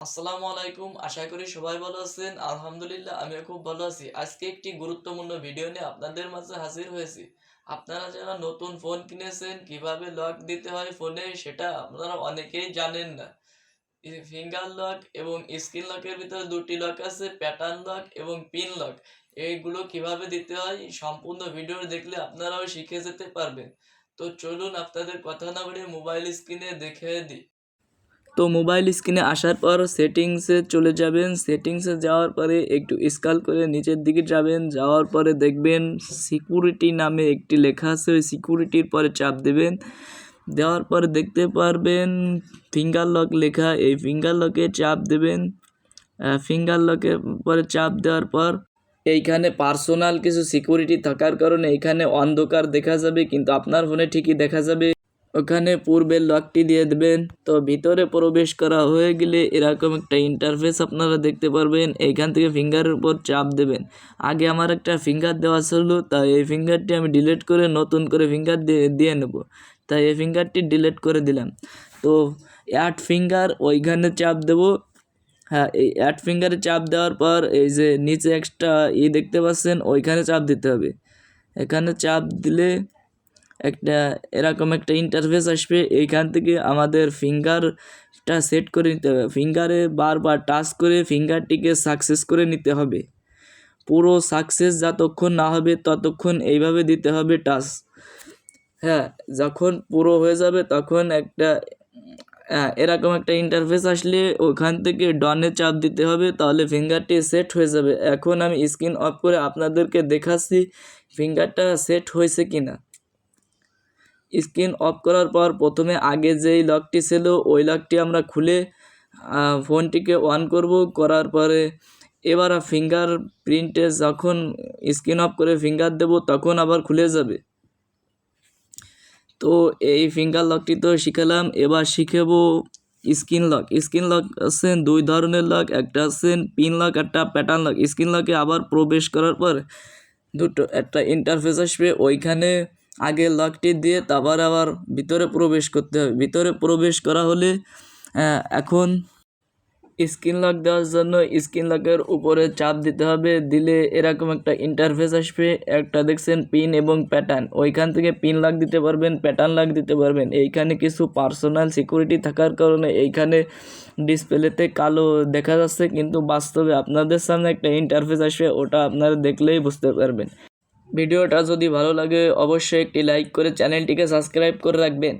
আসসালামু আলাইকুম। আশা করি সবাই ভালো আছেন। আলহামদুলিল্লাহ আমিও খুব ভালো আছি। আজকে একটি গুরুত্বপূর্ণ ভিডিও নিয়ে আপনাদের মাঝে হাজির হয়েছি। আপনারা যারা নতুন ফোন কিনেছেন কিভাবে লক দিতে হয় ফোনে সেটা আপনারা অনেকেই জানেন না। ফিঙ্গার লক এবং স্ক্রিন লকের ভিতরে দুটি লক আছে, প্যাটার্ন লক এবং পিন লক। এইগুলো কিভাবে দিতে হয় সম্পূর্ণ ভিডিও দেখলে আপনারাও শিখে যেতে পারবেন। তো চলুন আপনাদের কথা না বাড়িয়ে মোবাইল স্ক্রিনে দেখে দিই। তো মোবাইল স্ক্রিনে আসার পর সেটিংসে চলে যাবেন। সেটিংসে যাওয়ার পরে একটু স্ক্রল করে নিচের দিকে যাবেন। যাওয়ার পরে দেখবেন সিকিউরিটি নামে একটি লেখা আছে, ওই সিকিউরিটির পরে চাপ দেবেন। দেওয়ার পরে দেখতে পারবেন ফিঙ্গার লক লেখা, এই ফিঙ্গার লকে চাপ দেবেন। ফিঙ্গার লকের পরে চাপ দেওয়ার পর এইখানে পার্সোনাল কিছু সিকিউরিটি থাকার কারণে এইখানে অন্ধকার দেখা যাবে, কিন্তু আপনার ফোনে ঠিকই দেখা যাবে। ওখানে পূর্বের লকটি দিয়ে দেবেন। তো ভিতরে প্রবেশ করা হয়ে গেলে এরকম একটা ইন্টারফেস আপনারা দেখতে পারবেন। এইখান থেকে ফিঙ্গারের উপর চাপ দেবেন। আগে আমার একটা ফিঙ্গার দেওয়া ছিল, তাই এই ফিঙ্গারটি আমি ডিলিট করে নতুন করে ফিঙ্গার দিয়ে নেব। তাই এই ফিঙ্গারটি ডিলিট করে দিলাম। তো অ্যাড ফিঙ্গার ওইখানে চাপ দেব। হ্যাঁ, এই অ্যাড ফিঙ্গারে চাপ দেওয়ার পর এই যে নিচে একটা দেখতে পাচ্ছেন, ওইখানে চাপ দিতে হবে। এখানে চাপ দিলে এরকম একটা ইন্টারফেস আসবে। এইখান থেকে আমাদের ফিঙ্গারটা সেট করে নিতে হবে। ফিঙ্গারে বারবার টাচ করে ফিঙ্গারটিকে সাকসেস করে নিতে হবে। পুরো সাকসেস যতক্ষণ না হবে ততক্ষণ এইভাবে দিতে হবে টাচ। হ্যাঁ, যখন পুরো হয়ে যাবে তখন এরকম একটা ইন্টারফেস আসলে ওখান থেকে ডনে চাপ দিতে হবে, তাহলে ফিঙ্গারটি সেট হয়ে যাবে। এখন আমি স্ক্রিন অফ করে আপনাদেরকে দেখাচ্ছি ফিঙ্গারটা সেট হয়েছে কিনা। স্ক্রিন অফ করার পর প্রথমে আগে যেই লকটি ছিল ওই লকটি আমরা খুলে ফোনটিকে অন করব। করার পরে এবার ফিঙ্গার প্রিন্টে যখন স্ক্রিন অফ করে ফিঙ্গার দেব তখন আবার খুলে যাবে। তো এই ফিঙ্গার লকটি তো শিখালাম, এবার শিখাবো স্ক্রিন লক। স্ক্রিন লক আছেন দুই ধরনের লক, একটা আছেন পিন লক, একটা প্যাটার্ন লক। স্ক্রিন লকে আবার প্রবেশ করার পর একটা ইন্টারফেস আসবে, ওইখানে আগে লকটি দিয়ে তারপর আবার ভিতরে প্রবেশ করতে হবে। ভিতরে প্রবেশ করা হলে এখন স্ক্রিন লক দেওয়ার জন্য স্ক্রিন লকের উপরে চাপ দিতে হবে। দিলে এরকম একটা ইন্টারফেস আসবে, একটা দেখছেন পিন এবং প্যাটার্ন। ওইখান থেকে পিন লক দিতে পারবেন, প্যাটার্ন লক দিতে পারবেন। এইখানে কিছু পার্সোনাল সিকিউরিটি থাকার কারণে এইখানে ডিসপ্লেতে কালো দেখা যাচ্ছে, কিন্তু বাস্তবে আপনাদের সামনে একটা ইন্টারফেস আসবে, ওটা আপনারা দেখলেই বুঝতে পারবেন। ভিডিওটা যদি ভালো লাগে অবশ্যই একটি লাইক করে চ্যানেলটিকে সাবস্ক্রাইব করে রাখবেন।